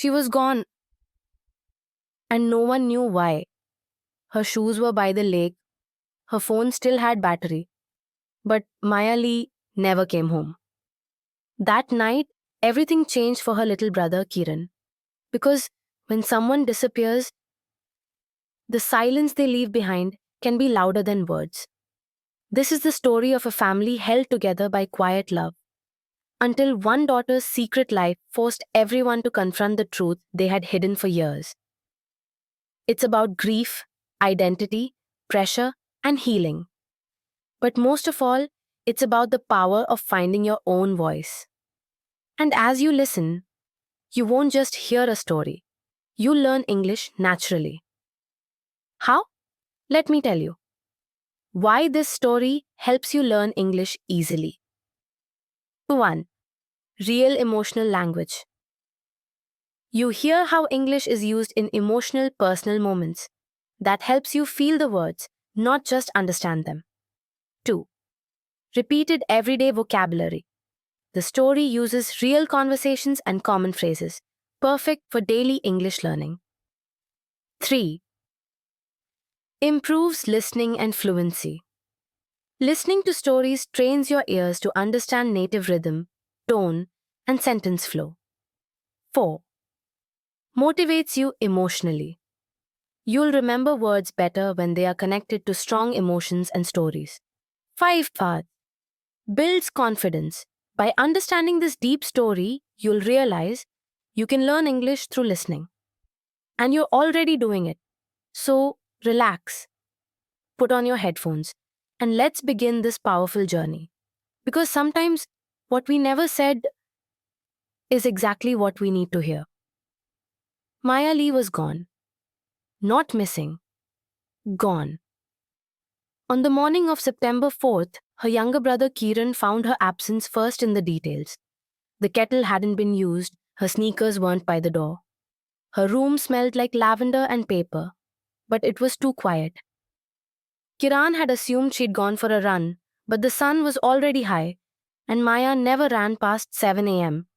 She was gone, and no one knew why. Her shoes were by the lake, her phone still had battery, but Maya Lee never came home. That night, everything changed for her little brother Kiran. Because when someone disappears, the silence they leave behind can be louder than words. This is the story of a family held together by quiet love, until one daughter's secret life forced everyone to confront the truth they had hidden for years. It's about grief, identity, pressure, and healing. But most of all, it's about the power of finding your own voice. And as you listen, you won't just hear a story, you'll learn English naturally. How? Let me tell you. Why this story helps you learn English easily. 1. Real emotional language. You hear how English is used in emotional, personal moments. That helps you feel the words, not just understand them. 2. Repeated everyday vocabulary. The story uses real conversations and common phrases, perfect for daily English learning. 3. Improves listening and fluency. Listening to stories trains your ears to understand native rhythm, tone, and sentence flow. 4. Motivates you emotionally. You'll remember words better when they are connected to strong emotions and stories. 5. Builds confidence. By understanding this deep story, you'll realize you can learn English through listening. And you're already doing it. So, relax. Put on your headphones and let's begin this powerful journey. Because sometimes what we never said is exactly what we need to hear. Maya Lee was gone. Not missing. Gone. On the morning of September 4th, her younger brother Kiran found her absence first in the details. The kettle hadn't been used, her sneakers weren't by the door. Her room smelled like lavender and paper, but it was too quiet. Kiran had assumed she'd gone for a run, but the sun was already high, and Maya never ran past 7 a.m.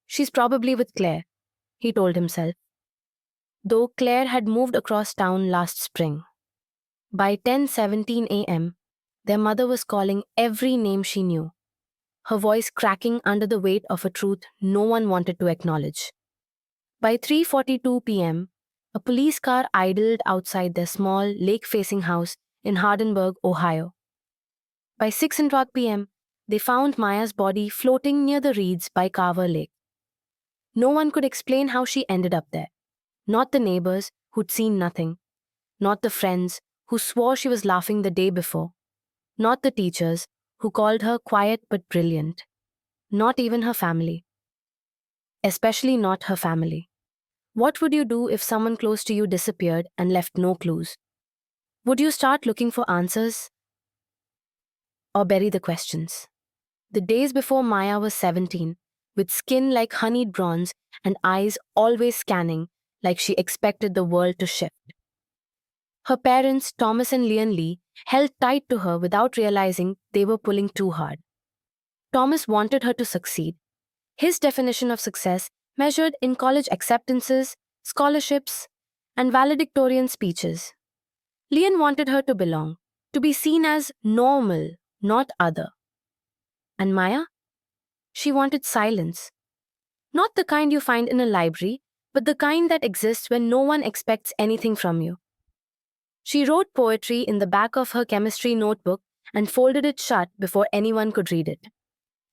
She's probably with Claire, he told himself. Though Claire had moved across town last spring. By 10:17 a.m., their mother was calling every name she knew, her voice cracking under the weight of a truth no one wanted to acknowledge. By 3:42 p.m., a police car idled outside their small, lake-facing house in Hardenburg, Ohio. By 6:00 p.m., they found Maya's body floating near the reeds by Carver Lake. No one could explain how she ended up there. Not the neighbors, who'd seen nothing. Not the friends, who swore she was laughing the day before. Not the teachers, who called her quiet but brilliant. Not even her family. Especially not her family. What would you do if someone close to you disappeared and left no clues? Would you start looking for answers? Or bury the questions? The days before Maya was 17, with skin like honeyed bronze and eyes always scanning like she expected the world to shift. Her parents, Thomas and Leon Lee, held tight to her without realizing they were pulling too hard. Thomas wanted her to succeed. His definition of success measured in college acceptances, scholarships, and valedictorian speeches. Leon wanted her to belong, to be seen as normal, not other. And Maya? She wanted silence. Not the kind you find in a library, but the kind that exists when no one expects anything from you. She wrote poetry in the back of her chemistry notebook and folded it shut before anyone could read it.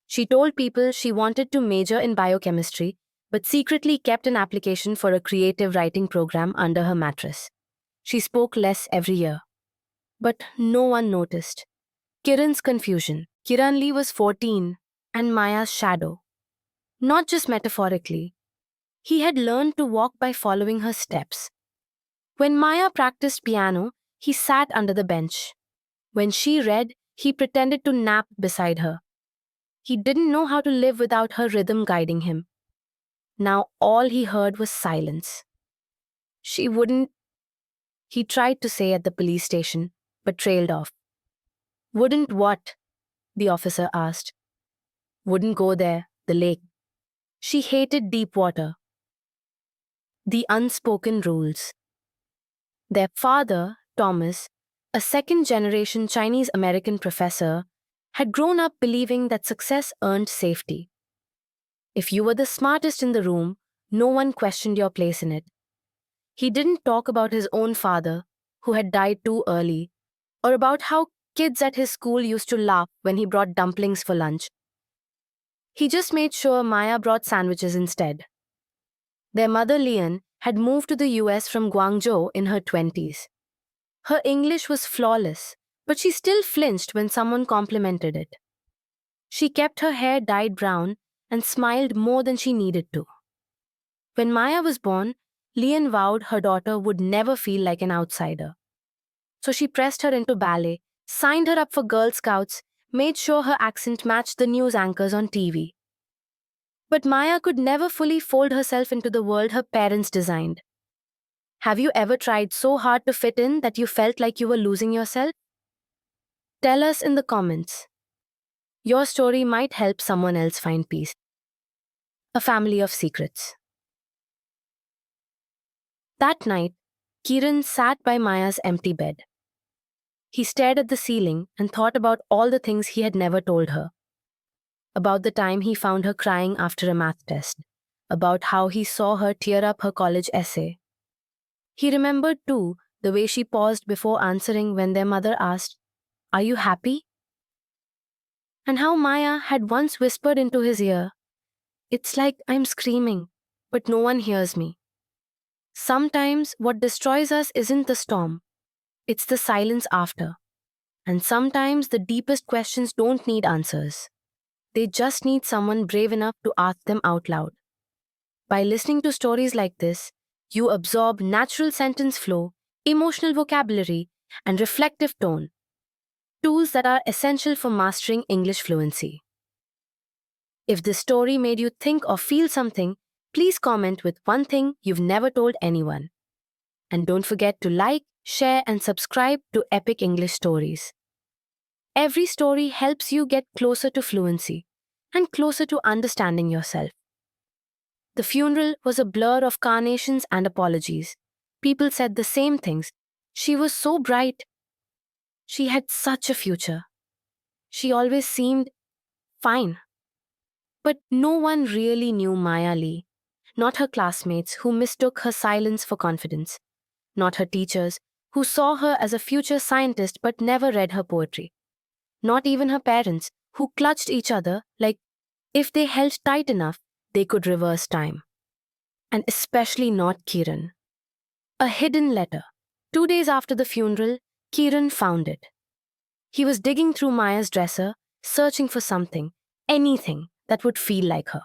She told people she wanted to major in biochemistry, but secretly kept an application for a creative writing program under her mattress. She spoke less every year. But no one noticed. Kiran's confusion. Kiran Lee was 14, and Maya's shadow. Not just metaphorically. He had learned to walk by following her steps. When Maya practiced piano, he sat under the bench. When she read, he pretended to nap beside her. He didn't know how to live without her rhythm guiding him. Now all he heard was silence. She wouldn't, he tried to say at the police station, but trailed off. Wouldn't what? The officer asked. Wouldn't go there, the lake. She hated deep water. The unspoken rules. Their father, Thomas, a second-generation Chinese-American professor, had grown up believing that success earned safety. If you were the smartest in the room, no one questioned your place in it. He didn't talk about his own father, who had died too early, or about how kids at his school used to laugh when he brought dumplings for lunch. He just made sure Maya brought sandwiches instead. Their mother, Lian, had moved to the US from Guangzhou in her 20s. Her English was flawless, but she still flinched when someone complimented it. She kept her hair dyed brown and smiled more than she needed to. When Maya was born, Lian vowed her daughter would never feel like an outsider. So she pressed her into ballet, signed her up for Girl Scouts, made sure her accent matched the news anchors on TV. But Maya could never fully fold herself into the world her parents designed. Have you ever tried so hard to fit in that you felt like you were losing yourself? Tell us in the comments. Your story might help someone else find peace. A family of secrets. That night, Kiran sat by Maya's empty bed. He stared at the ceiling and thought about all the things he had never told her. About the time he found her crying after a math test. About how he saw her tear up her college essay. He remembered, too, the way she paused before answering when their mother asked, "Are you happy?" And how Maya had once whispered into his ear, "It's like I'm screaming, but no one hears me." Sometimes what destroys us isn't the storm, it's the silence after. And sometimes the deepest questions don't need answers. They just need someone brave enough to ask them out loud. By listening to stories like this, you absorb natural sentence flow, emotional vocabulary, and reflective tone, tools that are essential for mastering English fluency. If this story made you think or feel something, please comment with one thing you've never told anyone. And don't forget to like, share, and subscribe to Epic English Stories. Every story helps you get closer to fluency and closer to understanding yourself. The funeral was a blur of carnations and apologies. People said the same things. She was so bright. She had such a future. She always seemed fine. But no one really knew Maya Lee. Not her classmates, who mistook her silence for confidence. Not her teachers, who saw her as a future scientist but never read her poetry. Not even her parents, who clutched each other like if they held tight enough, they could reverse time. And especially not Kiran. A hidden letter. 2 days after the funeral, Kiran found it. He was digging through Maya's dresser, searching for something, anything that would feel like her.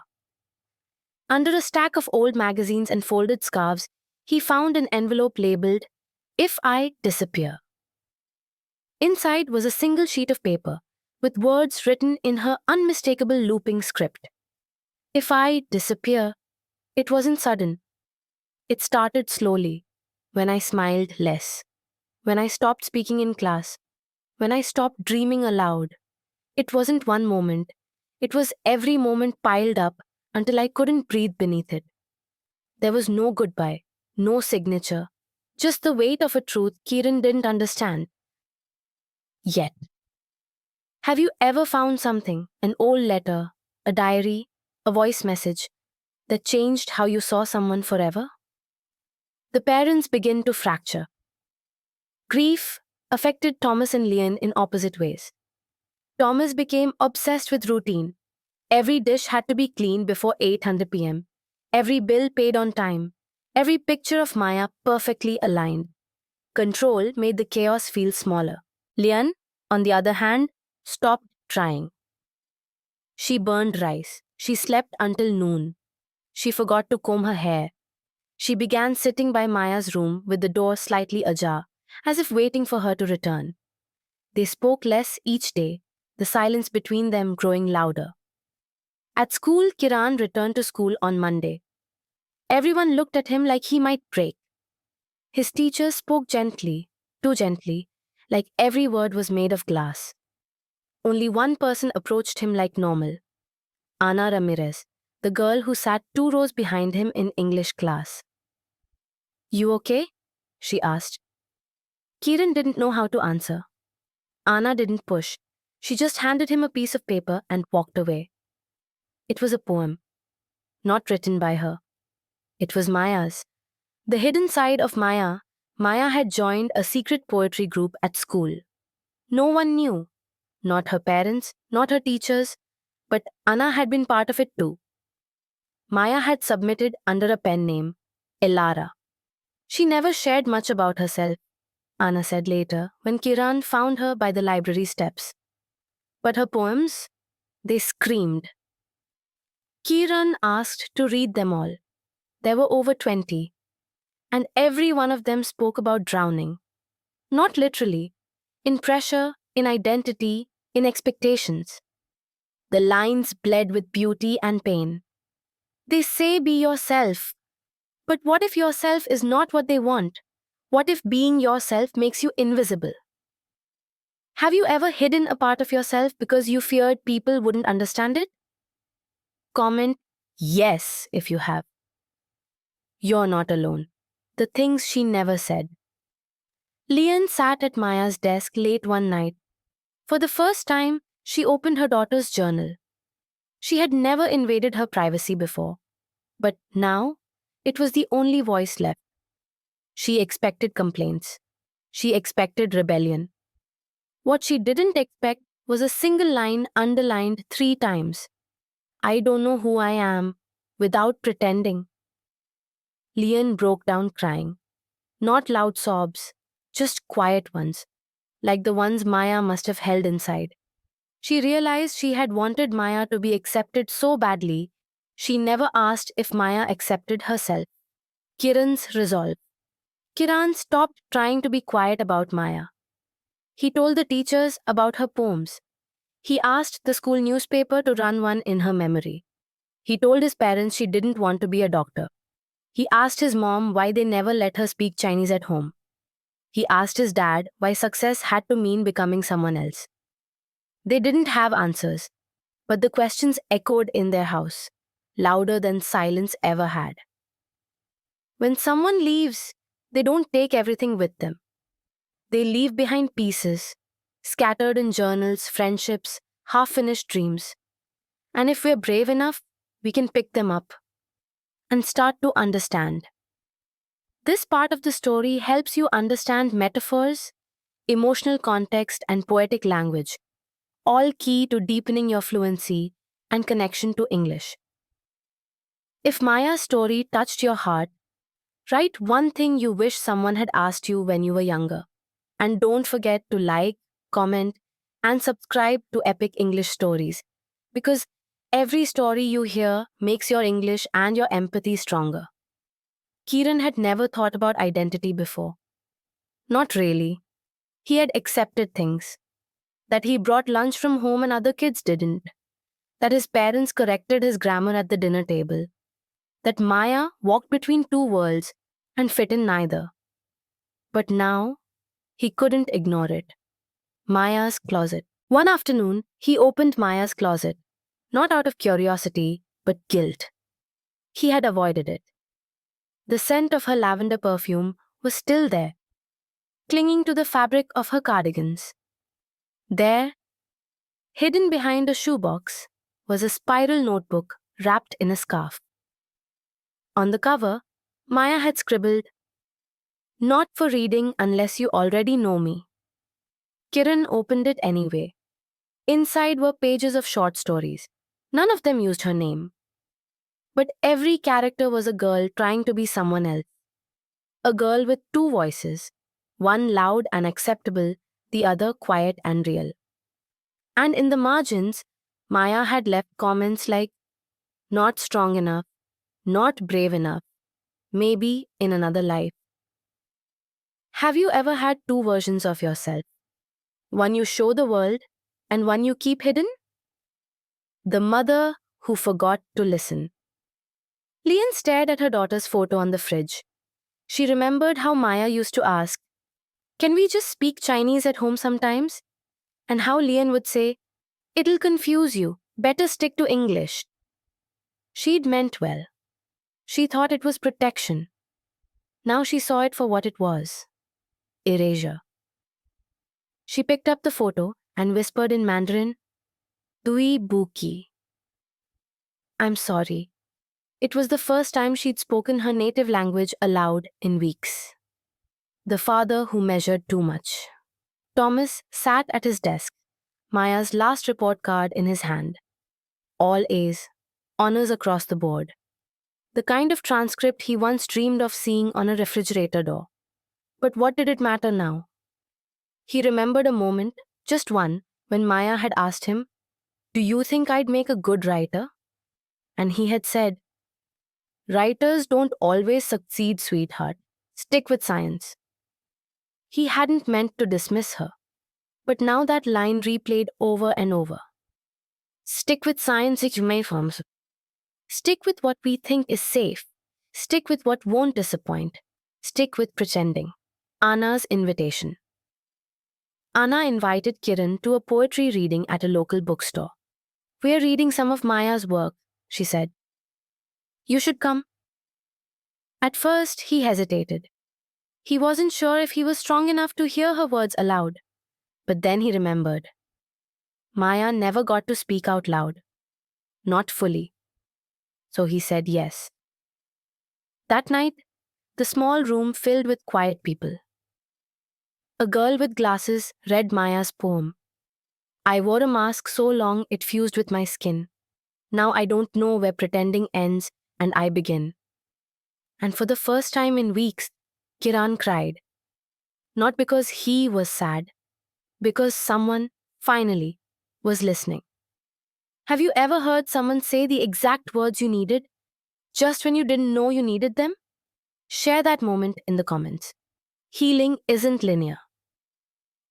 Under a stack of old magazines and folded scarves, he found an envelope labeled, "If I Disappear." Inside was a single sheet of paper, with words written in her unmistakable looping script. If I disappear, it wasn't sudden. It started slowly, when I smiled less, when I stopped speaking in class, when I stopped dreaming aloud. It wasn't one moment, it was every moment piled up until I couldn't breathe beneath it. There was no goodbye, no signature, just the weight of a truth Kiran didn't understand. Yet. Have you ever found something, an old letter, a diary, a voice message, that changed how you saw someone forever? The parents begin to fracture. Grief affected Thomas and Lian in opposite ways. Thomas became obsessed with routine. Every dish had to be cleaned before 8:00 p.m. Every bill paid on time. Every picture of Maya perfectly aligned. Control made the chaos feel smaller. Lian, on the other hand, stopped trying. She burned rice. She slept until noon. She forgot to comb her hair. She began sitting by Maya's room with the door slightly ajar, as if waiting for her to return. They spoke less each day, the silence between them growing louder. At school, Kiran returned to school on Monday. Everyone looked at him like he might break. His teachers spoke gently, too gently, like every word was made of glass. Only one person approached him like normal. Ana Ramirez, the girl who sat 2 rows behind him in English class. You okay? She asked. Kiran didn't know how to answer. Anna didn't push. She just handed him a piece of paper and walked away. It was a poem, not written by her. It was Maya's. The hidden side of Maya. Maya had joined a secret poetry group at school. No one knew. Not her parents, not her teachers, but Anna had been part of it too. Maya had submitted under a pen name, Elara. She never shared much about herself, Anna said later when Kiran found her by the library steps. But her poems, they screamed. Kiran asked to read them all. There were over 20, and every one of them spoke about drowning. Not literally, in pressure, in identity, in expectations. The lines bled with beauty and pain. They say be yourself. But what if yourself is not what they want? What if being yourself makes you invisible? Have you ever hidden a part of yourself because you feared people wouldn't understand it? Comment yes if you have. You're not alone. The things she never said. Lian sat at Maya's desk late one night. For the first time, she opened her daughter's journal. She had never invaded her privacy before. But now, it was the only voice left. She expected complaints. She expected rebellion. What she didn't expect was a single line underlined 3 times. I don't know who I am, without pretending. Lian broke down crying. Not loud sobs, just quiet ones, like the ones Maya must have held inside. She realized she had wanted Maya to be accepted so badly, she never asked if Maya accepted herself. Kiran's resolve. Kiran stopped trying to be quiet about Maya. He told the teachers about her poems. He asked the school newspaper to run one in her memory. He told his parents she didn't want to be a doctor. He asked his mom why they never let her speak Chinese at home. He asked his dad why success had to mean becoming someone else. They didn't have answers, but the questions echoed in their house, louder than silence ever had. When someone leaves, they don't take everything with them. They leave behind pieces, scattered in journals, friendships, half-finished dreams. And if we're brave enough, we can pick them up and start to understand. This part of the story helps you understand metaphors, emotional context, and poetic language, all key to deepening your fluency and connection to English. If Maya's story touched your heart, write one thing you wish someone had asked you when you were younger. And don't forget to like, comment, and subscribe to Epic English Stories, because every story you hear makes your English and your empathy stronger. Kiran had never thought about identity before. Not really. He had accepted things. That he brought lunch from home and other kids didn't. That his parents corrected his grammar at the dinner table. That Maya walked between two worlds and fit in neither. But now, he couldn't ignore it. Maya's closet. One afternoon, he opened Maya's closet, not out of curiosity, but guilt. He had avoided it. The scent of her lavender perfume was still there, clinging to the fabric of her cardigans. There, hidden behind a shoebox, was a spiral notebook wrapped in a scarf. On the cover, Maya had scribbled, "Not for reading unless you already know me." Kiran opened it anyway. Inside were pages of short stories. None of them used her name. But every character was a girl trying to be someone else. A girl with two voices, one loud and acceptable, the other quiet and real. And in the margins, Maya had left comments like, "Not strong enough, not brave enough, maybe in another life." Have you ever had two versions of yourself? One you show the world and one you keep hidden? The mother who forgot to listen. Lian stared at her daughter's photo on the fridge. She remembered how Maya used to ask, "Can we just speak Chinese at home sometimes?" And how Lian would say, "It'll confuse you. Better stick to English." She'd meant well. She thought it was protection. Now she saw it for what it was: erasure. She picked up the photo and whispered in Mandarin, Tui Buki. I'm sorry. It was the first time she'd spoken her native language aloud in weeks. The father who measured too much. Thomas sat at his desk, Maya's last report card in his hand. All A's, honors across the board. The kind of transcript he once dreamed of seeing on a refrigerator door. But what did it matter now? He remembered a moment, just one, when Maya had asked him, Do you think I'd make a good writer? And he had said, Writers don't always succeed, sweetheart. Stick with science. He hadn't meant to dismiss her. But now that line replayed over and over. Stick with science, it may forms. Stick with what we think is safe. Stick with what won't disappoint. Stick with pretending. Anna's invitation. Anna invited Kiran to a poetry reading at a local bookstore. We're reading some of Maya's work, she said. You should come. At first, he hesitated. He wasn't sure if he was strong enough to hear her words aloud. But then he remembered. Maya never got to speak out loud. Not fully. So he said yes. That night, the small room filled with quiet people. A girl with glasses read Maya's poem. I wore a mask so long it fused with my skin. Now I don't know where pretending ends and I begin. And for the first time in weeks, Kiran cried. Not because he was sad, because someone, finally, was listening. Have you ever heard someone say the exact words you needed, just when you didn't know you needed them? Share that moment in the comments. Healing isn't linear.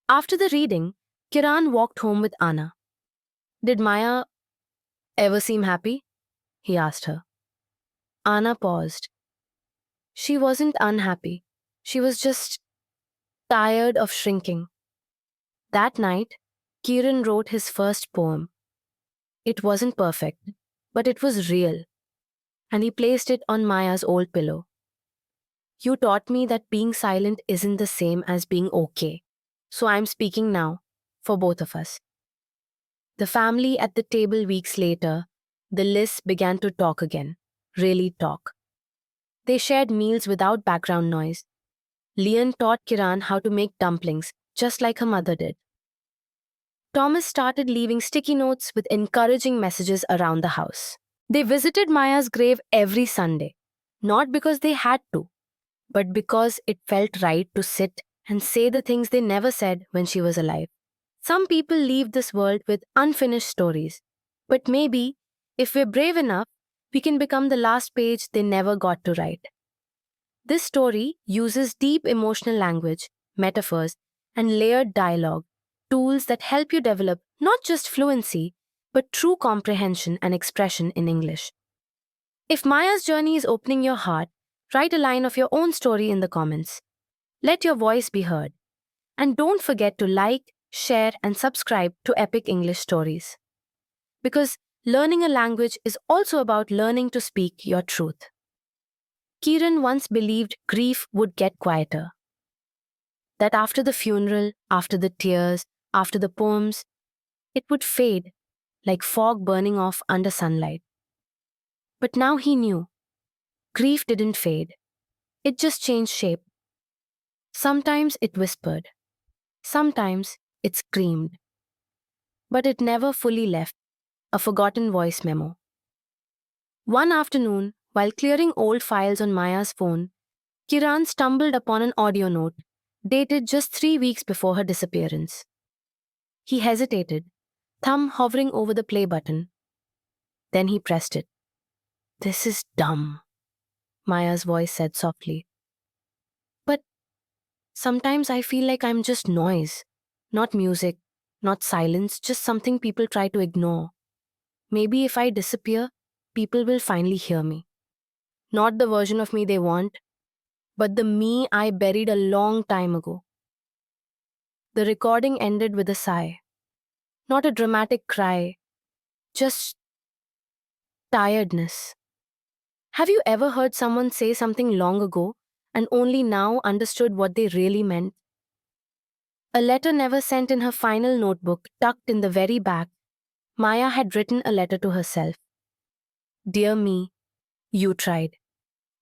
After the reading, Kiran walked home with Anna. Did Maya ever seem happy? He asked her. Anna paused. She wasn't unhappy. She was just tired of shrinking. That night, Kiran wrote his first poem. It wasn't perfect, but it was real. And he placed it on Maya's old pillow. You taught me that being silent isn't the same as being okay. So I'm speaking now, for both of us. The family at the table weeks later, the Liss began to talk again. Really talk. They shared meals without background noise. Leon taught Kiran how to make dumplings, just like her mother did. Thomas started leaving sticky notes with encouraging messages around the house. They visited Maya's grave every Sunday, not because they had to, but because it felt right to sit and say the things they never said when she was alive. Some people leave this world with unfinished stories, but maybe, if we're brave enough, we can become the last page they never got to write. This story uses deep emotional language, metaphors, and layered dialogue, tools that help you develop not just fluency, but true comprehension and expression in English. If Maya's journey is opening your heart, write a line of your own story in the comments. Let your voice be heard. And don't forget to like, share, and subscribe to Epic English Stories. Because learning a language is also about learning to speak your truth. Kiran once believed grief would get quieter. That after the funeral, after the tears, after the poems, it would fade like fog burning off under sunlight. But now he knew. Grief didn't fade. It just changed shape. Sometimes it whispered. Sometimes it screamed. But it never fully left, a forgotten voice memo. One afternoon, while clearing old files on Maya's phone, Kiran stumbled upon an audio note, dated just 3 weeks before her disappearance. He hesitated, thumb hovering over the play button. Then he pressed it. This is dumb, Maya's voice said softly. But sometimes I feel like I'm just noise, not music, not silence, just something people try to ignore. Maybe if I disappear, people will finally hear me. Not the version of me they want, but the me I buried a long time ago. The recording ended with a sigh. Not a dramatic cry, just tiredness. Have you ever heard someone say something long ago and only now understood what they really meant. A letter never sent in her final notebook, tucked in the very back, Maya had written a letter to herself. Dear me, you tried.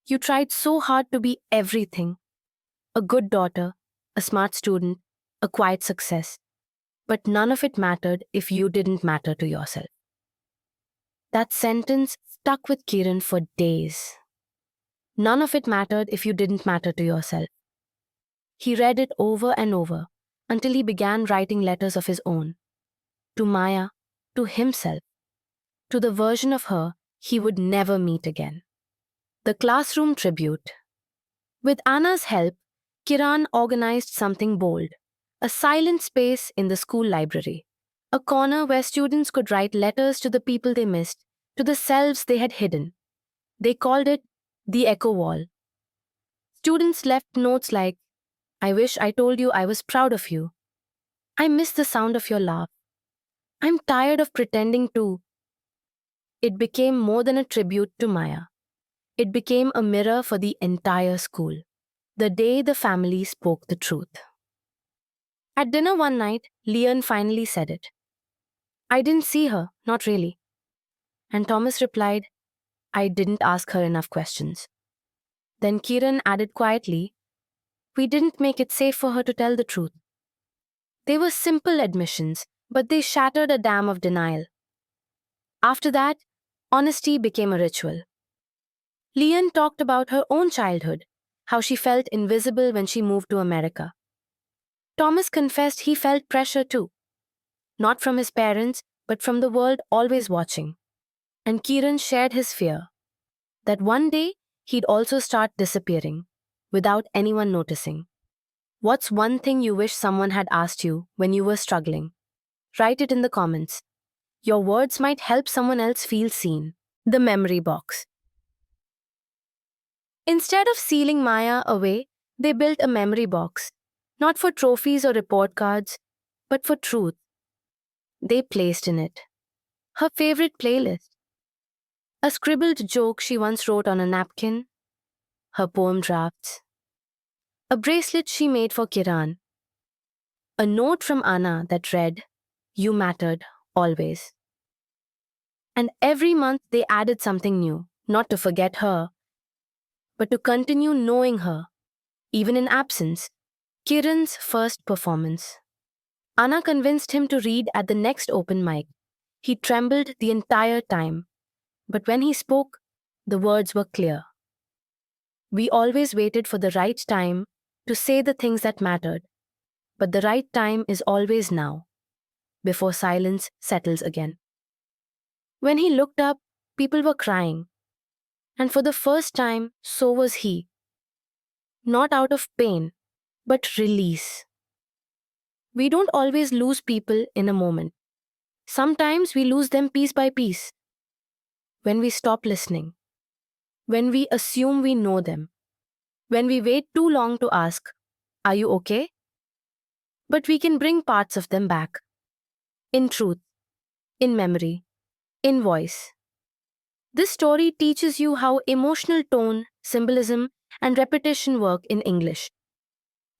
You tried so hard to be everything. A good daughter, a smart student, a quiet success. But none of it mattered if you didn't matter to yourself. That sentence stuck with Kiran for days. None of it mattered if you didn't matter to yourself. He read it over and over until he began writing letters of his own. To Maya, to himself, to the version of her he would never meet again. The classroom tribute. With Anna's help, Kiran organized something bold. A silent space in the school library. A corner where students could write letters to the people they missed, to the selves they had hidden. They called it the Echo Wall. Students left notes like, I wish I told you I was proud of you. I miss the sound of your laugh. I'm tired of pretending to. It became more than a tribute to Maya. It became a mirror for the entire school. The day the family spoke the truth. At dinner one night, Leon finally said it. I didn't see her, not really. And Thomas replied, I didn't ask her enough questions. Then Kiran added quietly, we didn't make it safe for her to tell the truth. They were simple admissions, but they shattered a dam of denial. After that, honesty became a ritual. Leon talked about her own childhood, how she felt invisible when she moved to America. Thomas confessed he felt pressure too. Not from his parents, but from the world always watching. And Kiran shared his fear that one day he'd also start disappearing without anyone noticing. What's one thing you wish someone had asked you when you were struggling? Write it in the comments. Your words might help someone else feel seen. The memory box. Instead of sealing Maya away, they built a memory box. Not for trophies or report cards, but for truth. They placed in it her favorite playlist, a scribbled joke she once wrote on a napkin, her poem drafts, a bracelet she made for Kiran, a note from Anna that read, You mattered, always. And every month they added something new, not to forget her, but to continue knowing her, even in absence. Kiran's first performance. Anna convinced him to read at the next open mic. He trembled the entire time. But when he spoke, the words were clear. We always waited for the right time to say the things that mattered. But the right time is always now, before silence settles again. When he looked up, people were crying. And for the first time, so was he. Not out of pain, but release. We don't always lose people in a moment. Sometimes we lose them piece by piece. When we stop listening. When we assume we know them. When we wait too long to ask, Are you okay? But we can bring parts of them back. In truth, in memory, in voice. This story teaches you how emotional tone, symbolism, and repetition work in English.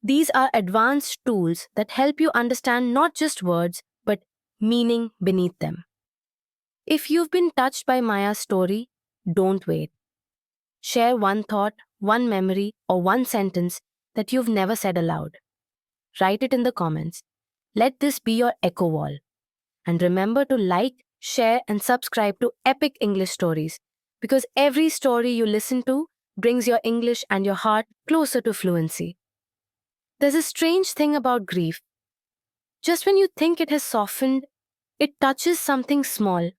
These are advanced tools that help you understand not just words, but meaning beneath them. If you've been touched by Maya's story, don't wait. Share one thought, one memory, or one sentence that you've never said aloud. Write it in the comments. Let this be your echo wall. And remember to like, share, and subscribe to Epic English Stories, because every story you listen to brings your English and your heart closer to fluency. There's a strange thing about grief. Just when you think it has softened, it touches something small,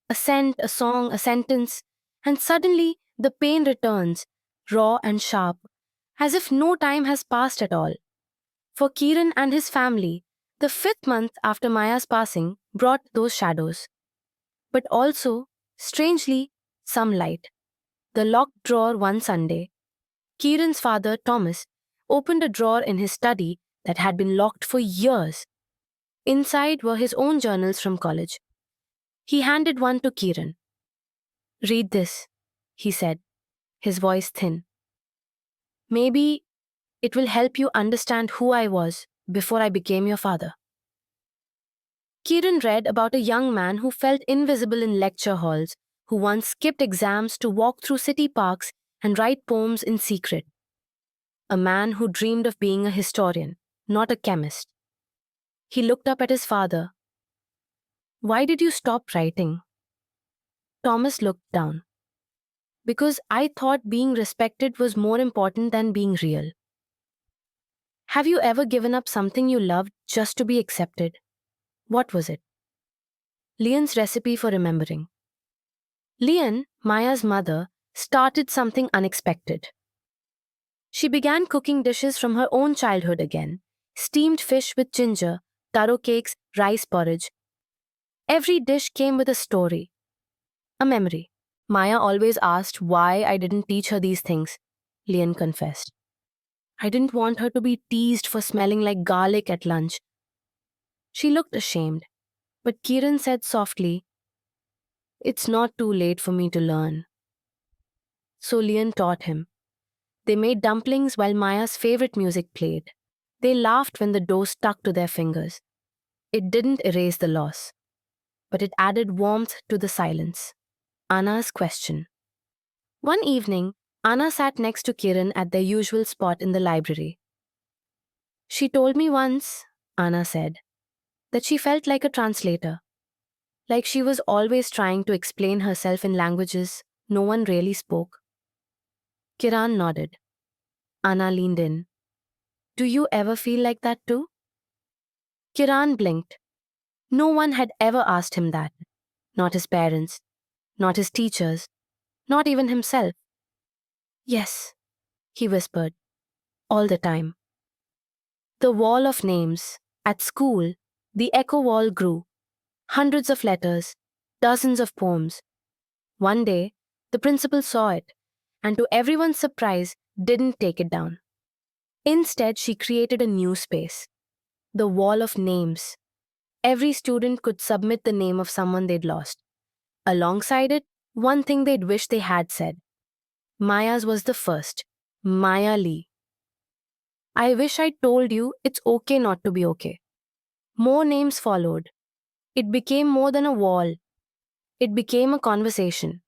a scent, a song, a sentence, and suddenly the pain returns, raw and sharp, as if no time has passed at all. For Kiran and his family, the 5th month after Maya's passing brought those shadows. But also, strangely, some light. The locked drawer one Sunday. Kiran's father, Thomas, opened a drawer in his study that had been locked for years. Inside were his own journals from college. He handed one to Kiran. Read this, he said, his voice thin. Maybe it will help you understand who I was before I became your father. Kieran read about a young man who felt invisible in lecture halls, who once skipped exams to walk through city parks and write poems in secret. A man who dreamed of being a historian, not a chemist. He looked up at his father. Why did you stop writing? Thomas looked down. Because I thought being respected was more important than being real. Have you ever given up something you loved just to be accepted? What was it? Leon's recipe for remembering. Leon, Maya's mother, started something unexpected. She began cooking dishes from her own childhood again: steamed fish with ginger, taro cakes, rice porridge. Every dish came with a story, a memory. Maya always asked why I didn't teach her these things, Leon confessed. I didn't want her to be teased for smelling like garlic at lunch. She looked ashamed, but Kieran said softly, "It's not too late for me to learn." So Leon taught him. They made dumplings while Maya's favorite music played. They laughed when the dough stuck to their fingers. It didn't erase the loss, but it added warmth to the silence. Anna's question. One evening, Anna sat next to Kiran at their usual spot in the library. She told me once, Anna said, that she felt like a translator, like she was always trying to explain herself in languages no one really spoke. Kiran nodded. Anna leaned in. Do you ever feel like that too? Kiran blinked. No one had ever asked him that. Not his parents, not his teachers, not even himself. Yes, he whispered, all the time. The wall of names. At school, the echo wall grew. Hundreds of letters, dozens of poems. One day, the principal saw it, and to everyone's surprise, didn't take it down. Instead, she created a new space. The wall of names. Every student could submit the name of someone they'd lost. Alongside it, one thing they'd wish they had said. Maya's was the first. Maya Lee. I wish I told you it's okay not to be okay. More names followed. It became more than a wall. It became a conversation.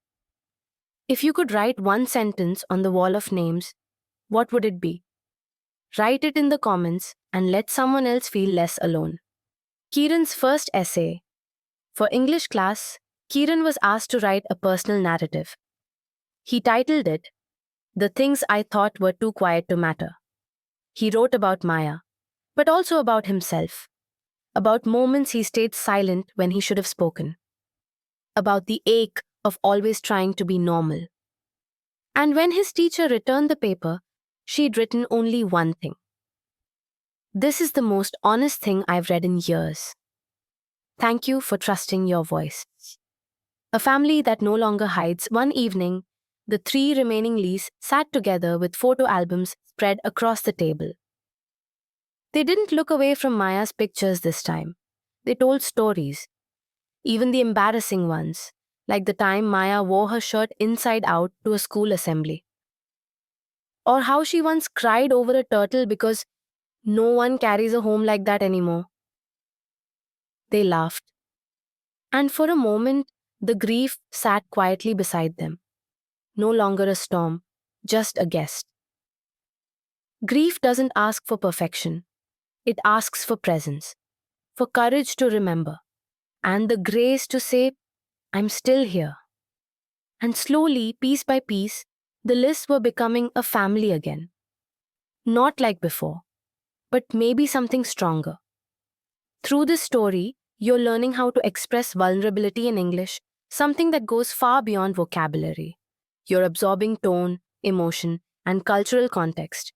If you could write one sentence on the wall of names, what would it be? Write it in the comments and let someone else feel less alone. Kieran's first essay. For English class, Kieran was asked to write a personal narrative. He titled it, The Things I Thought Were Too Quiet to Matter. He wrote about Maya, but also about himself, about moments he stayed silent when he should have spoken, about the ache of always trying to be normal. And when his teacher returned the paper, she'd written only one thing. This is the most honest thing I've read in years. Thank you for trusting your voice. A family that no longer hides. One evening, the three remaining Lees sat together with photo albums spread across the table. They didn't look away from Maya's pictures this time. They told stories, even the embarrassing ones, like the time Maya wore her shirt inside out to a school assembly. Or how she once cried over a turtle because no one carries a home like that anymore. They laughed. And for a moment, the grief sat quietly beside them. No longer a storm, just a guest. Grief doesn't ask for perfection. It asks for presence, for courage to remember, and the grace to say, I'm still here. And slowly, piece by piece, the lists were becoming a family again. Not like before, but maybe something stronger. Through this story, you're learning how to express vulnerability in English, something that goes far beyond vocabulary. You're absorbing tone, emotion, and cultural context.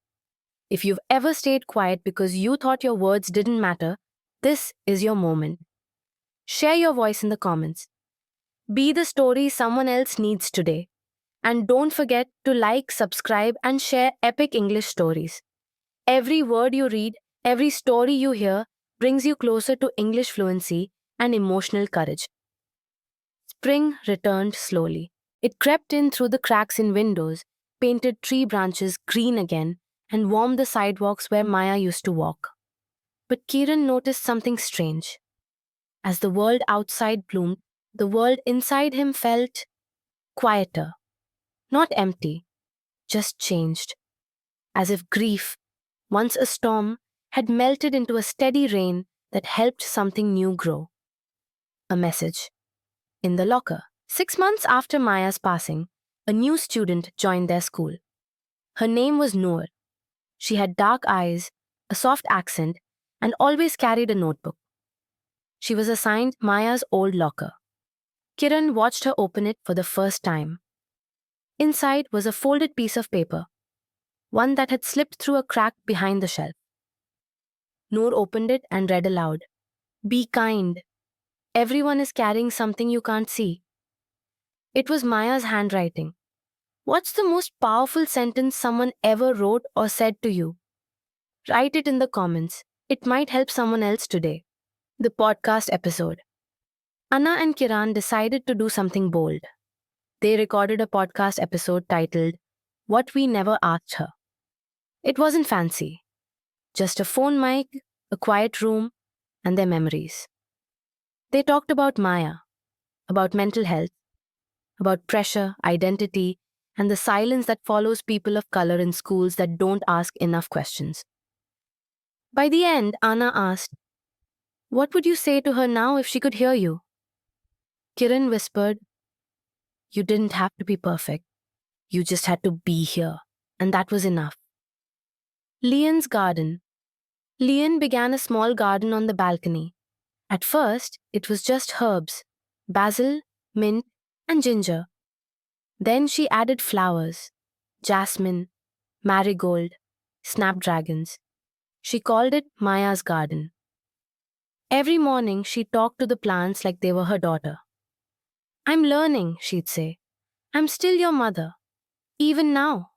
If you've ever stayed quiet because you thought your words didn't matter, this is your moment. Share your voice in the comments. Be the story someone else needs today. And don't forget to like, subscribe, and share epic English stories. Every word you read, every story you hear brings you closer to English fluency and emotional courage. Spring returned slowly. It crept in through the cracks in windows, painted tree branches green again and warmed the sidewalks where Maya used to walk. But Kiran noticed something strange. As the world outside bloomed, the world inside him felt quieter, not empty, just changed, as if grief, once a storm, had melted into a steady rain that helped something new grow. A message. In the locker. 6 months after Maya's passing, a new student joined their school. Her name was Noor. She had dark eyes, a soft accent, and always carried a notebook. She was assigned Maya's old locker. Kiran watched her open it for the first time. Inside was a folded piece of paper, one that had slipped through a crack behind the shelf. Noor opened it and read aloud, "Be kind. Everyone is carrying something you can't see." It was Maya's handwriting. What's the most powerful sentence someone ever wrote or said to you? Write it in the comments. It might help someone else today. The podcast episode. Anna and Kiran decided to do something bold. They recorded a podcast episode titled, "What We Never Asked Her." It wasn't fancy. Just a phone mic, a quiet room, and their memories. They talked about Maya, about mental health, about pressure, identity, and the silence that follows people of color in schools that don't ask enough questions. By the end, Anna asked, "What would you say to her now if she could hear you?" Kiran whispered, "You didn't have to be perfect. You just had to be here, and that was enough." Leon's garden. Leon began a small garden on the balcony. At first, it was just herbs, basil, mint, and ginger. Then she added flowers, jasmine, marigold, snapdragons. She called it Maya's garden. Every morning, she talked to the plants like they were her daughter. "I'm learning," she'd say. "I'm still your mother, even now."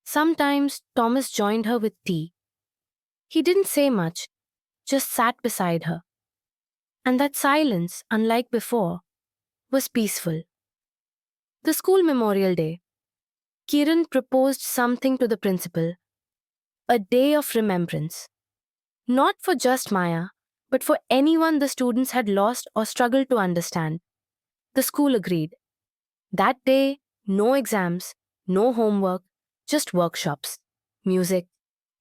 Sometimes Thomas joined her with tea. He didn't say much, just sat beside her. And that silence, unlike before, was peaceful. The school memorial day. Kiran proposed something to the principal. A day of remembrance. Not for just Maya, but for anyone the students had lost or struggled to understand. The school agreed. That day, no exams, no homework, just workshops, music,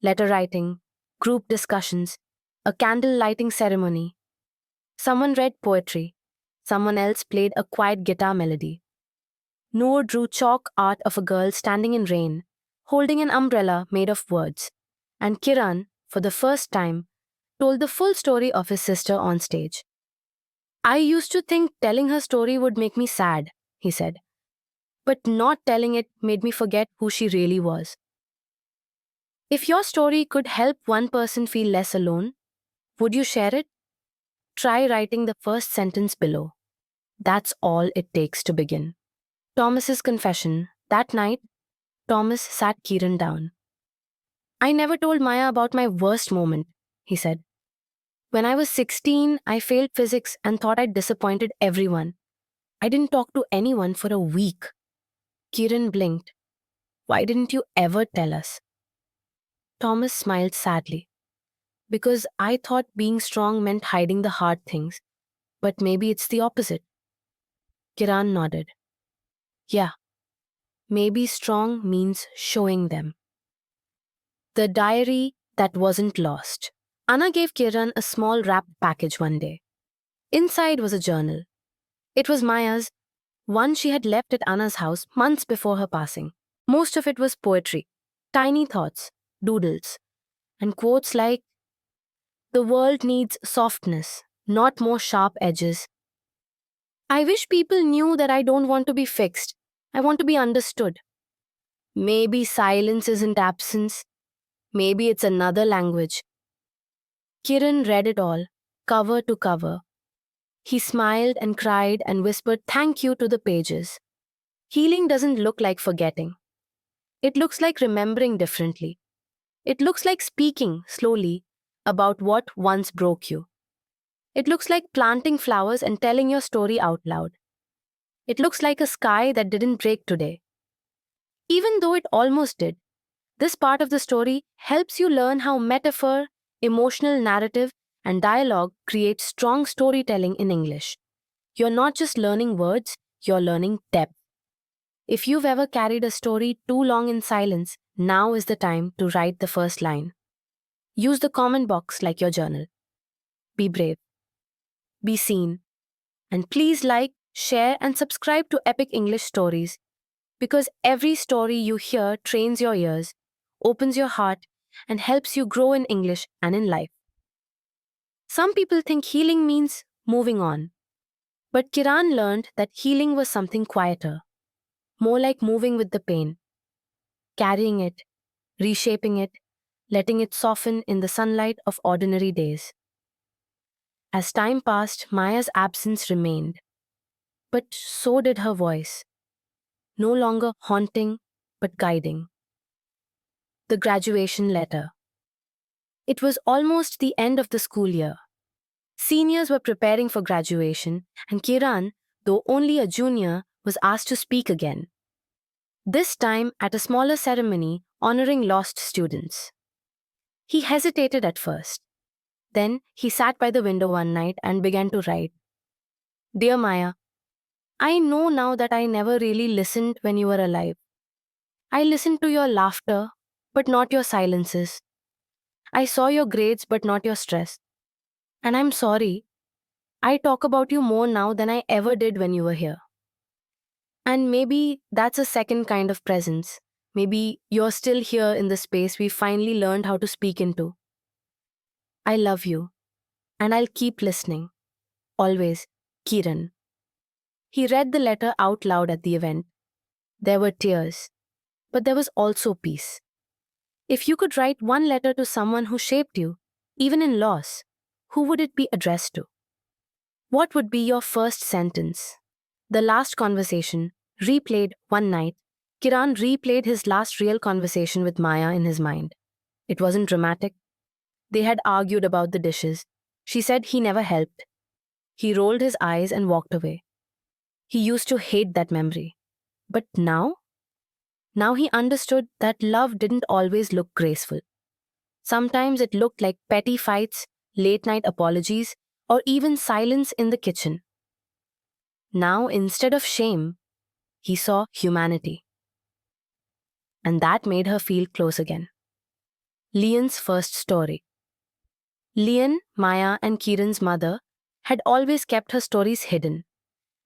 letter writing, group discussions, a candle lighting ceremony. Someone read poetry. Someone else played a quiet guitar melody. Noor drew chalk art of a girl standing in rain, holding an umbrella made of words. And Kiran, for the first time, told the full story of his sister on stage. "I used to think telling her story would make me sad," he said. "But not telling it made me forget who she really was." If your story could help one person feel less alone, would you share it? Try writing the first sentence below. That's all it takes to begin. Thomas's confession. That night, Thomas sat Kiran down. "I never told Maya about my worst moment," he said. "When I was 16, I failed physics and thought I'd disappointed everyone. I didn't talk to anyone for a week." Kiran blinked. "Why didn't you ever tell us?" Thomas smiled sadly. "Because I thought being strong meant hiding the hard things. But maybe it's the opposite." Kiran nodded. "Yeah, maybe strong means showing them." The diary that wasn't lost. Anna gave Kiran a small wrapped package one day. Inside was a journal. It was Maya's, one she had left at Anna's house months before her passing. Most of it was poetry, tiny thoughts, doodles, and quotes like, "The world needs softness, not more sharp edges. I wish people knew that I don't want to be fixed. I want to be understood. Maybe silence isn't absence. Maybe it's another language." Kiran read it all, cover to cover. He smiled and cried and whispered thank you to the pages. Healing doesn't look like forgetting. It looks like remembering differently. It looks like speaking slowly about what once broke you. It looks like planting flowers and telling your story out loud. It looks like a sky that didn't break today. Even though it almost did, this part of the story helps you learn how metaphor, emotional narrative, and dialogue create strong storytelling in English. You're not just learning words, you're learning depth. If you've ever carried a story too long in silence, now is the time to write the first line. Use the comment box like your journal. Be brave. Be seen. And please like, share, and subscribe to Epic English Stories because every story you hear trains your ears, opens your heart, and helps you grow in English and in life. Some people think healing means moving on, but Kiran learned that healing was something quieter, more like moving with the pain, carrying it, reshaping it, letting it soften in the sunlight of ordinary days. As time passed, Maya's absence remained, but so did her voice, no longer haunting, but guiding. The graduation letter. It was almost the end of the school year. Seniors were preparing for graduation, and Kiran, though only a junior, was asked to speak again. This time at a smaller ceremony honoring lost students. He hesitated at first. Then he sat by the window one night and began to write. Dear Maya, I know now that I never really listened when you were alive. I listened to your laughter, but not your silences. I saw your grades, but not your stress. And I'm sorry. I talk about you more now than I ever did when you were here. And maybe that's a second kind of presence. Maybe you're still here in the space we finally learned how to speak into. I love you, and I'll keep listening. Always, Kiran. He read the letter out loud at the event. There were tears, but there was also peace. If you could write one letter to someone who shaped you, even in loss, who would it be addressed to? What would be your first sentence? The last conversation, replayed one night, Kiran replayed his last real conversation with Maya in his mind. It wasn't dramatic. They had argued about the dishes. She said he never helped. He rolled his eyes and walked away. He used to hate that memory. But now? Now he understood that love didn't always look graceful. Sometimes it looked like petty fights, late-night apologies, or even silence in the kitchen. Now, instead of shame, he saw humanity. And that made her feel close again. Lian's first story. Lian, Maya, and Kiran's mother had always kept her stories hidden.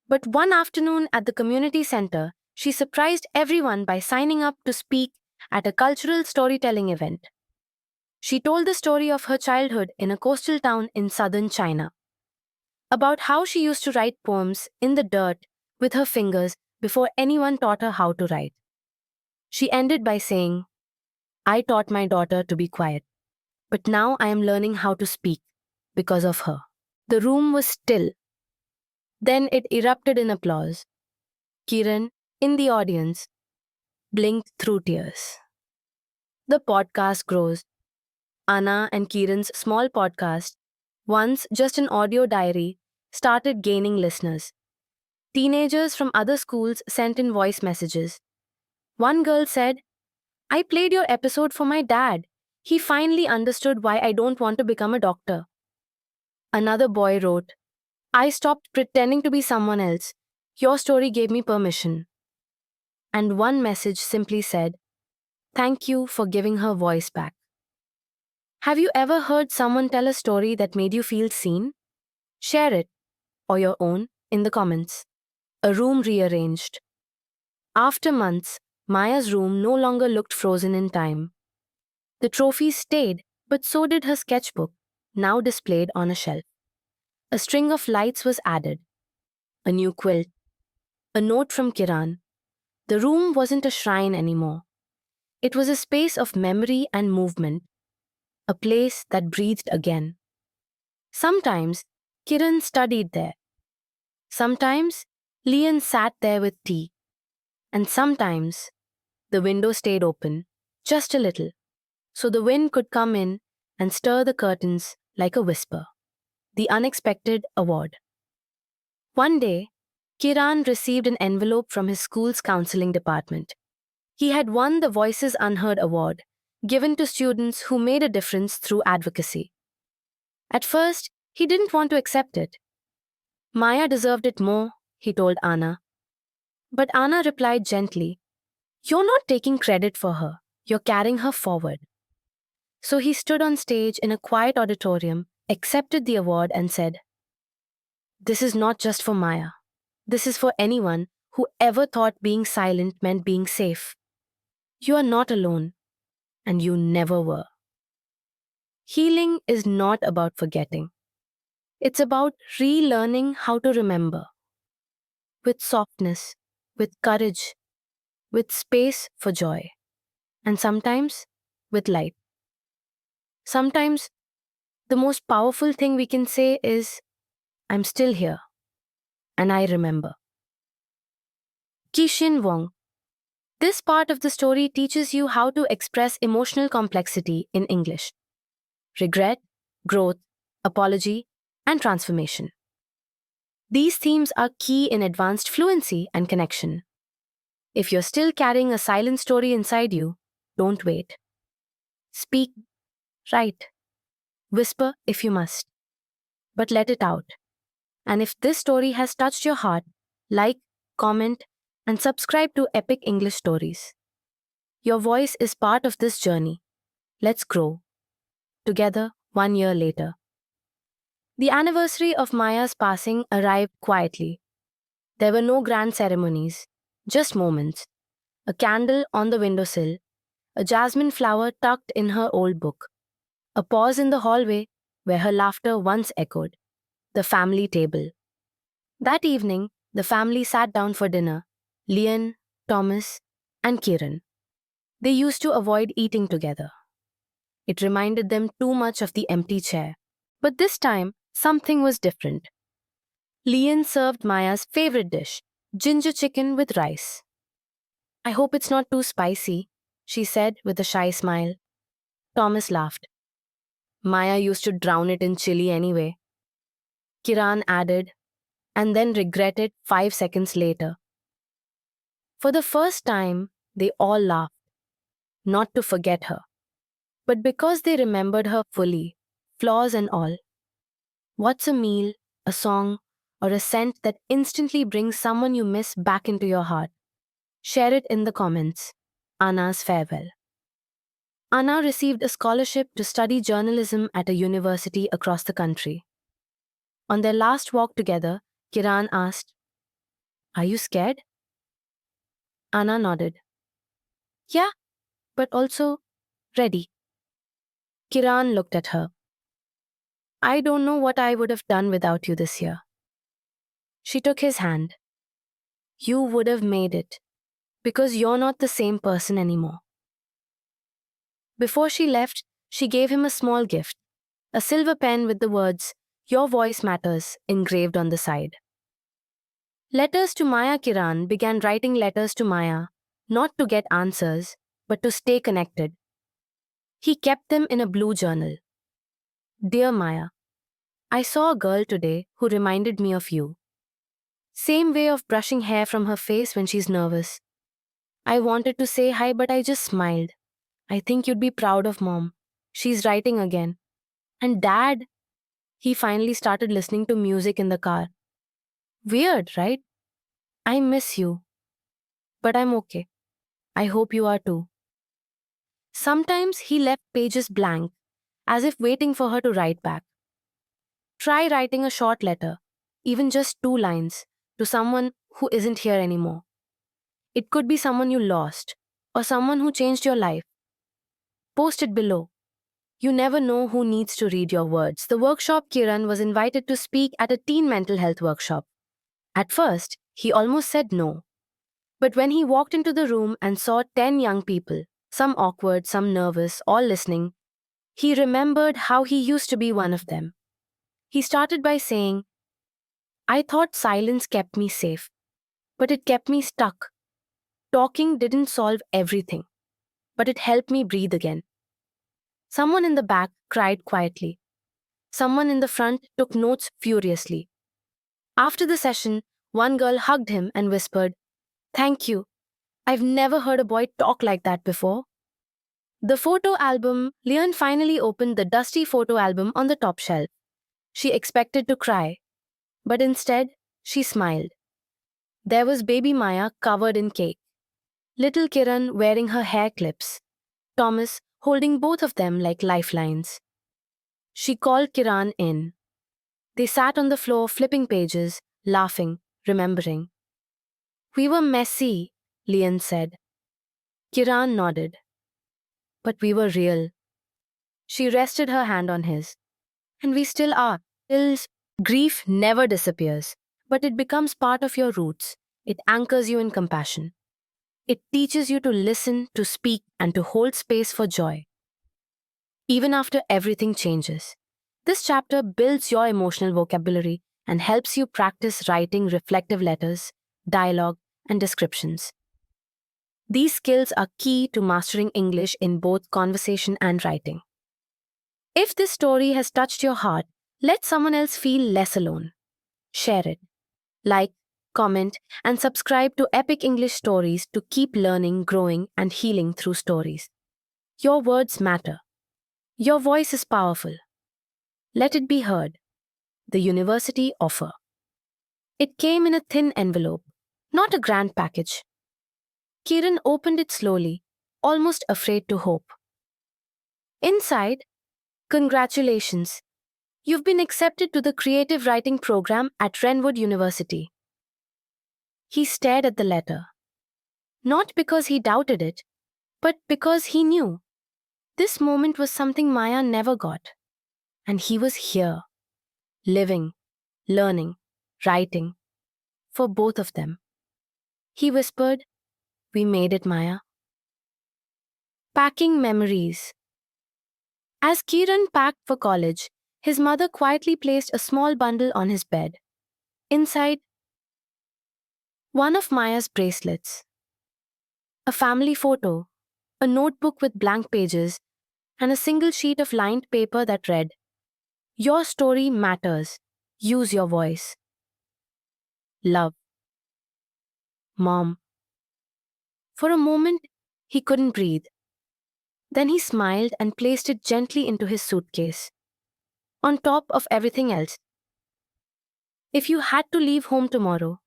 But one afternoon at the community center, she surprised everyone by signing up to speak at a cultural storytelling event. She told the story of her childhood in a coastal town in southern China, about how she used to write poems in the dirt with her fingers before anyone taught her how to write. She ended by saying, I taught my daughter to be quiet, but now I am learning how to speak because of her. The room was still. Then it erupted in applause. Kiran, in the audience, blinked through tears. The podcast grows. Anna and Kiran's small podcast, once just an audio diary, started gaining listeners. Teenagers from other schools sent in voice messages. One girl said, I played your episode for my dad. He finally understood why I don't want to become a doctor. Another boy wrote, I stopped pretending to be someone else. Your story gave me permission. And one message simply said, Thank you for giving her voice back. Have you ever heard someone tell a story that made you feel seen? Share it, or your own, in the comments. A room rearranged. After months, Maya's room no longer looked frozen in time. The trophies stayed, but so did her sketchbook, now displayed on a shelf. A string of lights was added. A new quilt. A note from Kiran. The room wasn't a shrine anymore. It was a space of memory and movement. A place that breathed again. Sometimes, Kiran studied there. Sometimes, Lian sat there with tea. And sometimes, the window stayed open, just a little, so the wind could come in and stir the curtains like a whisper. The unexpected award. One day, Kiran received an envelope from his school's counseling department. He had won the Voices Unheard award, given to students who made a difference through advocacy. At first, he didn't want to accept it. Maya deserved it more, he told Anna. But Anna replied gently, "You're not taking credit for her, you're carrying her forward." So he stood on stage in a quiet auditorium, accepted the award, and said, "This is not just for Maya. This is for anyone who ever thought being silent meant being safe. You are not alone, and you never were." Healing is not about forgetting. It's about relearning how to remember. With softness, with courage, with space for joy, and sometimes with light. Sometimes the most powerful thing we can say is, "I'm still here, and I remember." Kishin Wong. This part of the story teaches you how to express emotional complexity in English: regret, growth, apology, and transformation. These themes are key in advanced fluency and connection. If you're still carrying a silent story inside you, don't wait. Speak, write, whisper if you must, but let it out. And if this story has touched your heart, like, comment, and subscribe to Epic English Stories. Your voice is part of this journey. Let's grow. Together, 1 year later. The anniversary of Maya's passing arrived quietly. There were no grand ceremonies, just moments. A candle on the windowsill, a jasmine flower tucked in her old book, a pause in the hallway where her laughter once echoed, the family table. That evening, the family sat down for dinner: Lian, Thomas, and Kiran. They used to avoid eating together. It reminded them too much of the empty chair. But this time, something was different. Lian served Maya's favorite dish, ginger chicken with rice. "I hope it's not too spicy," she said with a shy smile. Thomas laughed. "Maya used to drown it in chili anyway." Kiran added, and then regretted 5 seconds later. For the first time, they all laughed, not to forget her, but because they remembered her fully, flaws and all. What's a meal, a song, or a scent that instantly brings someone you miss back into your heart? Share it in the comments. Anna's farewell. Anna received a scholarship to study journalism at a university across the country. On their last walk together, Kiran asked, "Are you scared?" Anna nodded. "Yeah, but also ready." Kiran looked at her. "I don't know what I would have done without you this year." She took his hand. "You would have made it, because you're not the same person anymore." Before she left, she gave him a small gift, a silver pen with the words, "Your voice matters," engraved on the side. Letters to Maya. Kiran began writing letters to Maya, not to get answers, but to stay connected. He kept them in a blue journal. "Dear Maya, I saw a girl today who reminded me of you. Same way of brushing hair from her face when she's nervous. I wanted to say hi, but I just smiled. I think you'd be proud of Mom. She's writing again. And Dad." He finally started listening to music in the car. Weird, right? "I miss you. But I'm okay. I hope you are too." Sometimes he left pages blank, as if waiting for her to write back. Try writing a short letter, even just 2 lines, to someone who isn't here anymore. It could be someone you lost, or someone who changed your life. Post it below. You never know who needs to read your words. The workshop. Kiran was invited to speak at a teen mental health workshop. At first, he almost said no. But when he walked into the room and saw 10 young people, some awkward, some nervous, all listening, he remembered how he used to be one of them. He started by saying, "I thought silence kept me safe, but it kept me stuck. Talking didn't solve everything, but it helped me breathe again." Someone in the back cried quietly. Someone in the front took notes furiously. After the session, one girl hugged him and whispered, "Thank you. I've never heard a boy talk like that before. The photo album, Leon finally opened the dusty photo album on the top shelf. She expected to cry, but instead, she smiled. There was baby Maya covered in cake, little Kiran wearing her hair clips, Thomas holding both of them like lifelines. She called Kiran in. They sat on the floor flipping pages, laughing, remembering. We were messy, Leon said. Kiran nodded. But we were real. She rested her hand on his. And we still are. Till grief never disappears, but it becomes part of your roots. It anchors you in compassion. It teaches you to listen, to speak, and to hold space for joy, even after everything changes. This chapter builds your emotional vocabulary and helps you practice writing reflective letters, dialogue, and descriptions. These skills are key to mastering English in both conversation and writing. If this story has touched your heart, let someone else feel less alone. Share it. Like, comment, and subscribe to Epic English Stories to keep learning, growing, and healing through stories. Your words matter. Your voice is powerful. Let it be heard. The University Offer. It came in a thin envelope, not a grand package. Kiran opened it slowly, almost afraid to hope. Inside, congratulations. You've been accepted to the creative writing program at Renwood University. He stared at the letter. Not because he doubted it, but because he knew. This moment was something Maya never got. And he was here, living, learning, writing, for both of them. He whispered, "We made it, Maya." Packing memories. As Kiran packed for college, his mother quietly placed a small bundle on his bed. Inside, one of Maya's bracelets, a family photo, a notebook with blank pages, and a single sheet of lined paper that read, "Your story matters. Use your voice. Love. Mom." For a moment, he couldn't breathe. Then he smiled and placed it gently into his suitcase, on top of everything else. If you had to leave home tomorrow,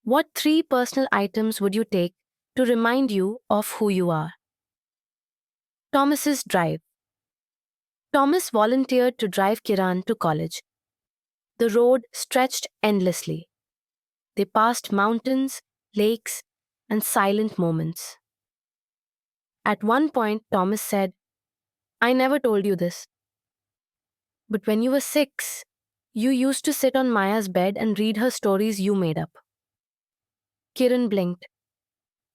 what 3 personal items would you take to remind you of who you are? Thomas's drive. Thomas volunteered to drive Kiran to college. The road stretched endlessly. They passed mountains, lakes, and silent moments. At one point, Thomas said, "I never told you this, but when you were 6, you used to sit on Maya's bed and read her stories you made up." Kiran blinked.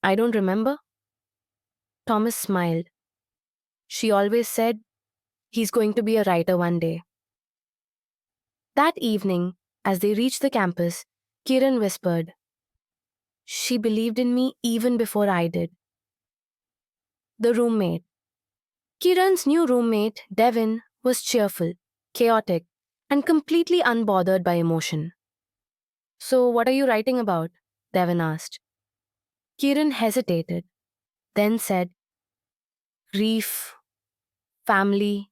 "I don't remember." Thomas smiled. "She always said, he's going to be a writer one day." That evening, as they reached the campus, Kiran whispered, "She believed in me even before I did." The roommate. Kiran's new roommate, Devin, was cheerful, chaotic, and completely unbothered by emotion. "So, what are you writing about?" Devin asked. Kiran hesitated, then said, "Grief, family,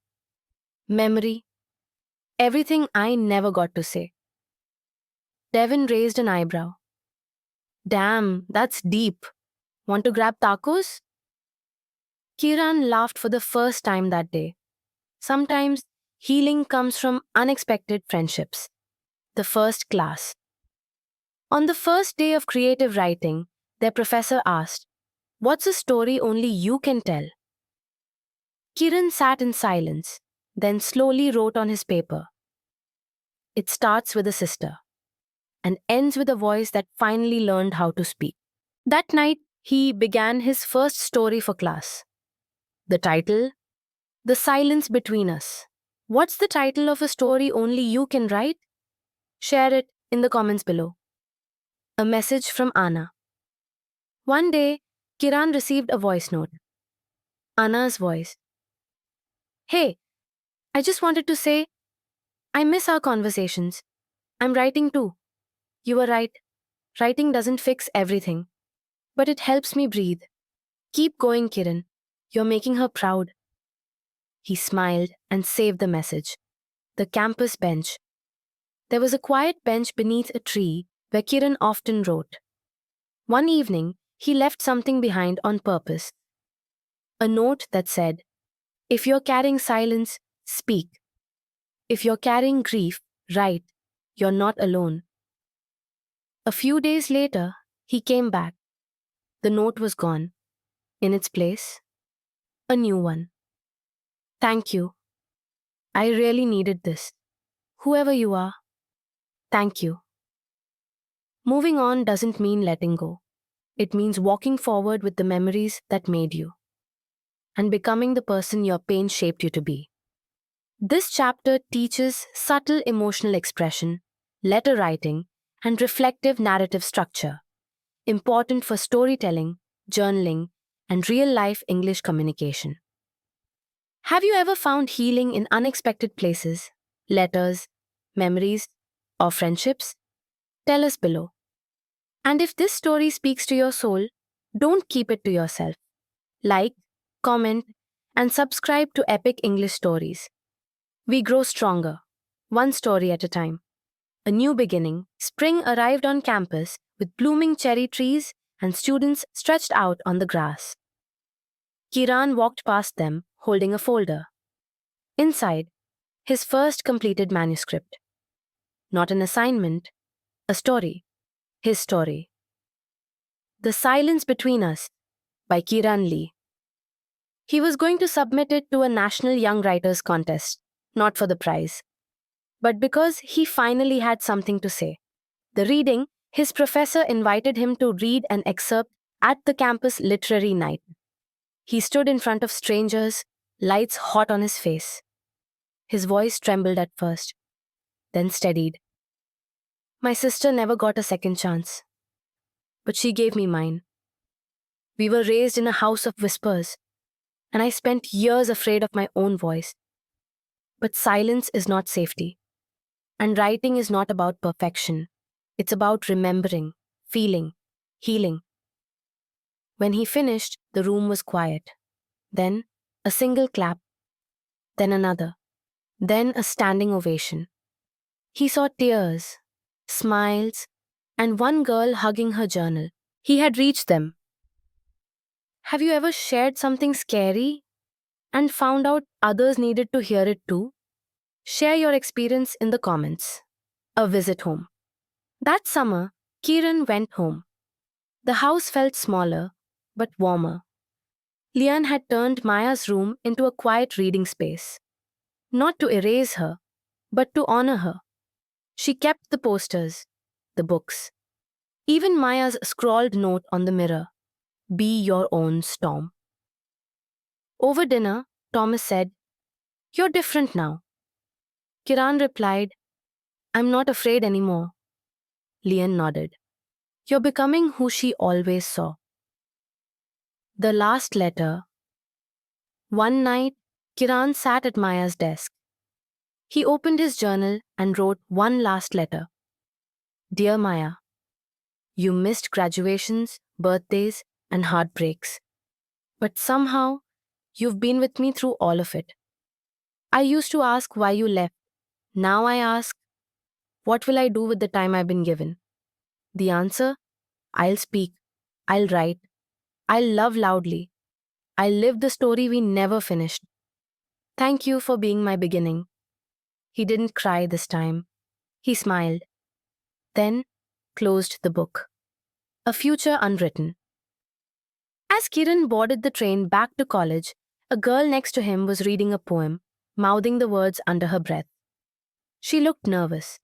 memory, everything I never got to say." Devin raised an eyebrow. "Damn, that's deep. Want to grab tacos?" Kiran laughed for the first time that day. Sometimes healing comes from unexpected friendships. The first class. On the first day of creative writing, their professor asked, "What's a story only you can tell?" Kiran sat in silence, then slowly wrote on his paper. It starts with a sister and ends with a voice that finally learned how to speak. That night, he began his first story for class. The title, "The Silence Between Us." What's the title of a story only you can write? Share it in the comments below. A message from Anna. One day, Kiran received a voice note. Anna's voice. "Hey, I just wanted to say, I miss our conversations. I'm writing too. You were right. Writing doesn't fix everything, but it helps me breathe. Keep going, Kiran. You're making her proud. He smiled and saved the message. The campus bench. There was a quiet bench beneath a tree where Kiran often wrote. One evening, he left something behind on purpose. A note that said, "If you're carrying silence, speak. If you're carrying grief, write. You're not alone." A few days later, he came back. The note was gone. In its place, a new one. "Thank you. I really needed this. Whoever you are, thank you." Moving on doesn't mean letting go. It means walking forward with the memories that made you and becoming the person your pain shaped you to be. This chapter teaches subtle emotional expression, letter writing, and reflective narrative structure, important for storytelling, journaling, and real life English communication. Have you ever found healing in unexpected places, letters, memories, or friendships? Tell us below. And if this story speaks to your soul, don't keep it to yourself. Like, comment, and subscribe to Epic English Stories. We grow stronger, one story at a time. A new beginning, spring arrived on campus with blooming cherry trees and students stretched out on the grass. Kiran walked past them, holding a folder. Inside, his first completed manuscript. Not an assignment, a story. His story. The Silence Between Us by Kiran Lee. He was going to submit it to a national young writers contest, not for the prize, but because he finally had something to say. The reading, his professor invited him to read an excerpt at the campus literary night. He stood in front of strangers, lights hot on his face. His voice trembled at first, then steadied. My sister never got a second chance, but she gave me mine. We were raised in a house of whispers, and I spent years afraid of my own voice. But silence is not safety, and writing is not about perfection. It's about remembering, feeling, healing. When he finished, the room was quiet. Then a single clap, then another, then a standing ovation. He saw tears, smiles, and one girl hugging her journal. He had reached them. Have you ever shared something scary and found out others needed to hear it too? Share your experience in the comments. A visit home. That summer, Kiran went home. The house felt smaller, but warmer. Lian had turned Maya's room into a quiet reading space. Not to erase her, but to honor her. She kept the posters, the books. Even Maya's scrawled note on the mirror, "Be your own storm." Over dinner, Thomas said, "You're different now." Kiran replied, "I'm not afraid anymore." Lian nodded. "You're becoming who she always saw." The last letter. One night, Kiran sat at Maya's desk. He opened his journal and wrote one last letter. "Dear Maya, you missed graduations, birthdays, and heartbreaks. But somehow, you've been with me through all of it. I used to ask why you left. Now I ask, what will I do with the time I've been given? The answer? I'll speak. I'll write. I'll love loudly. I'll live the story we never finished. Thank you for being my beginning." He didn't cry this time. He smiled. Then closed the book. A future unwritten. As Kiran boarded the train back to college, a girl next to him was reading a poem, mouthing the words under her breath. She looked nervous.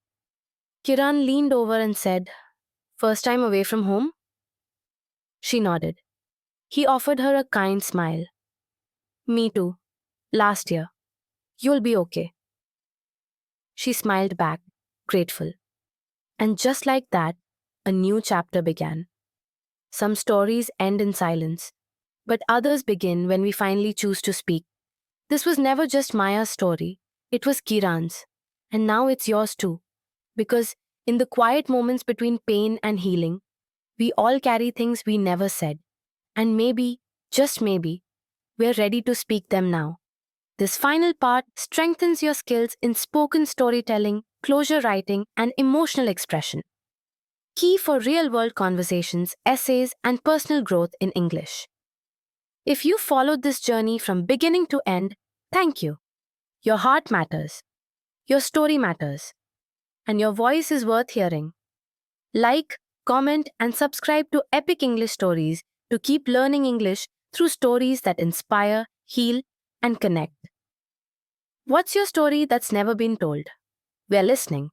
Kiran leaned over and said, "First time away from home?" She nodded. He offered her a kind smile. "Me too. Last year. You'll be okay." She smiled back, grateful. And just like that, a new chapter began. Some stories end in silence, but others begin when we finally choose to speak. This was never just Maya's story, it was Kiran's. And now it's yours too. Because in the quiet moments between pain and healing, we all carry things we never said. And maybe, just maybe, we're ready to speak them now. This final part strengthens your skills in spoken storytelling, closure writing, and emotional expression. Key for real-world conversations, essays, and personal growth in English. If you followed this journey from beginning to end, thank you. Your heart matters. Your story matters. And your voice is worth hearing. Like, comment, and subscribe to Epic English Stories to keep learning English through stories that inspire, heal, and connect. What's your story that's never been told? We're listening.